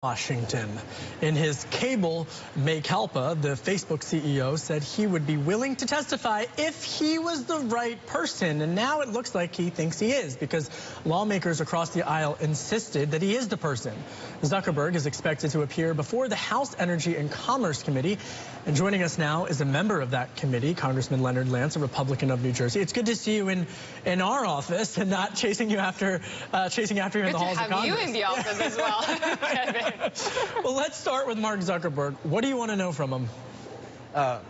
Washington. In his cable mea culpa, the Facebook CEO said he would be willing to testify if he was the right person. And now it looks like he thinks he is, because lawmakers across the aisle insisted that he is the person. Zuckerberg is expected to appear before the House Energy and Commerce Committee. And joining us now is a member of that committee, Congressman Leonard Lance, a Republican of New Jersey. It's good to see you in our office and not chasing you after you in the halls of Congress. Good to have you in the office as well, Kevin. Well, let's start with Mark Zuckerberg. What do you want to know from him?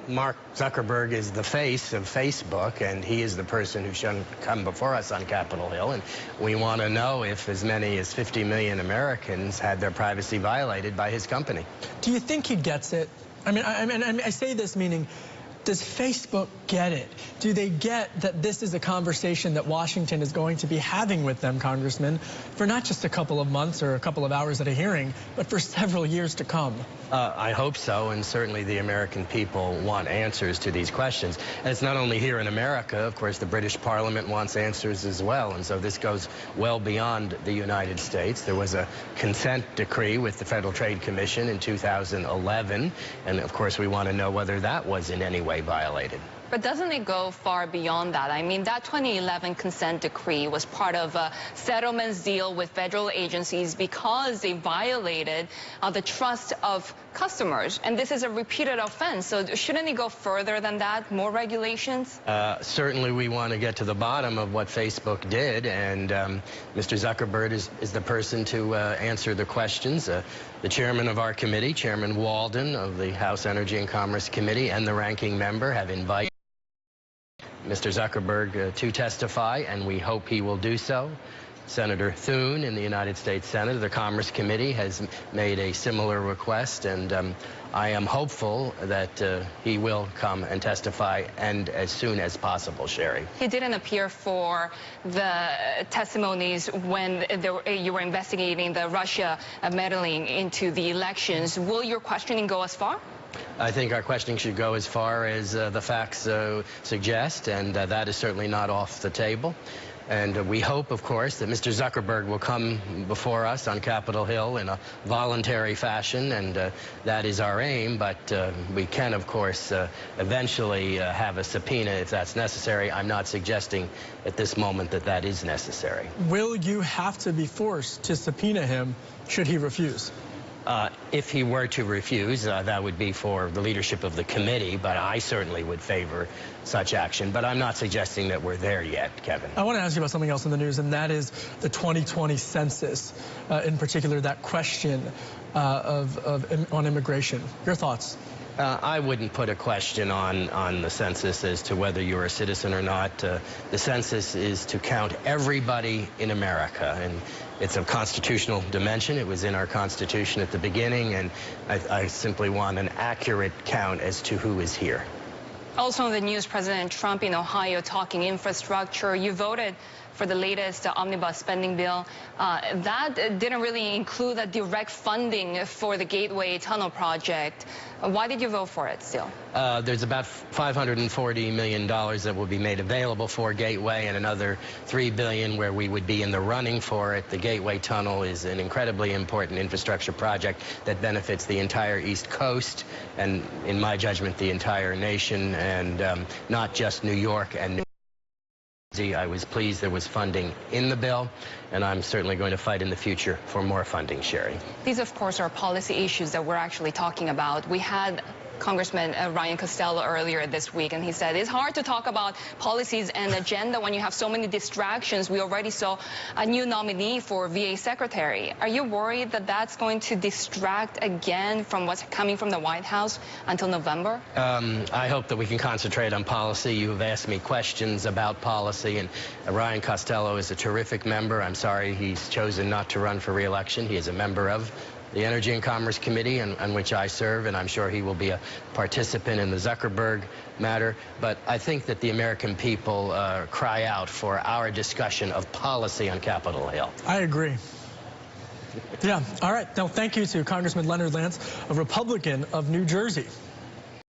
Mark Zuckerberg is the face of Facebook, and he is the person who should come before us on Capitol Hill. And we want to know if as many as 50 million Americans had their privacy violated by his company. Do you think he gets it? I say this meaning, does Facebook get it? Do they get that this is a conversation that Washington is going to be having with them, Congressman, for not just a couple of months or a couple of hours at a hearing, but for several years to come? I hope so, and certainly the American people want answers to these questions. And it's not only here in America. Of course, the British Parliament wants answers as well, and so this goes well beyond the United States. There was a consent decree with the Federal Trade Commission in 2011, and of course we want to know whether that was in any way violated. But doesn't it go far beyond that? I mean, that 2011 consent decree was part of a settlement deal with federal agencies because they violated the trust of customers. And this is a repeated offense. So shouldn't it go further than that? More regulations? Certainly we want to get to the bottom of what Facebook did. And Mr. Zuckerberg is the person to answer the questions. The chairman of our committee, Chairman Walden of the House Energy and Commerce Committee, and the ranking member have invited Mr. Zuckerberg to testify, and we hope he will do so. Senator Thune in the United States Senate, the Commerce Committee, has made a similar request, and I am hopeful that he will come and testify, and as soon as possible, Sherry. He didn't appear for the testimonies when you were investigating the Russia meddling into the elections. Will your questioning go as far? I think our questioning should go as far as the facts suggest, and that is certainly not off the table. And we hope, of course, that Mr. Zuckerberg will come before us on Capitol Hill in a voluntary fashion, and that is our aim. But we can, of course, eventually have a subpoena if that's necessary. I'm not suggesting at this moment that that is necessary. Will you have to be forced to subpoena him should he refuse? If he were to refuse, that would be for the leadership of the committee, but I certainly would favor such action. But I'm not suggesting that we're there yet, Kevin. I want to ask you about something else in the news, and that is the 2020 census, in particular that question on immigration. Your thoughts? I wouldn't put a question on the census as to whether you're a citizen or not. The census is to count everybody in America, and it's a constitutional dimension. It was in our Constitution at the beginning, and I simply want an accurate count as to who is here. Also in the news, President Trump in Ohio talking infrastructure. You voted for the latest omnibus spending bill. That didn't really include a direct funding for the Gateway Tunnel project. Why did you vote for it still? There's about $540 million that will be made available for Gateway, and another $3 billion where we would be in the running for it. The Gateway Tunnel is an incredibly important infrastructure project that benefits the entire East Coast and, in my judgment, the entire nation, and not just New York and New Jersey. I was pleased there was funding in the bill, and I'm certainly going to fight in the future for more funding, Sherry. These, of course, are policy issues that we're actually talking about. We had Congressman Ryan Costello earlier this week, and he said it's hard to talk about policies and agenda when you have so many distractions. We already saw a new nominee for VA Secretary. Are you worried that that's going to distract again from what's coming from the White House until November? I hope that we can concentrate on policy. You have asked me questions about policy, and Ryan Costello is a terrific member. I'm sorry he's chosen not to run for re-election. He is a member of the Energy and Commerce Committee, on which I serve, and I'm sure he will be a participant in the Zuckerberg matter. But I think that the American people cry out for our discussion of policy on Capitol Hill. I agree. Yeah. All right. Now, thank you to Congressman Leonard Lance, a Republican of New Jersey.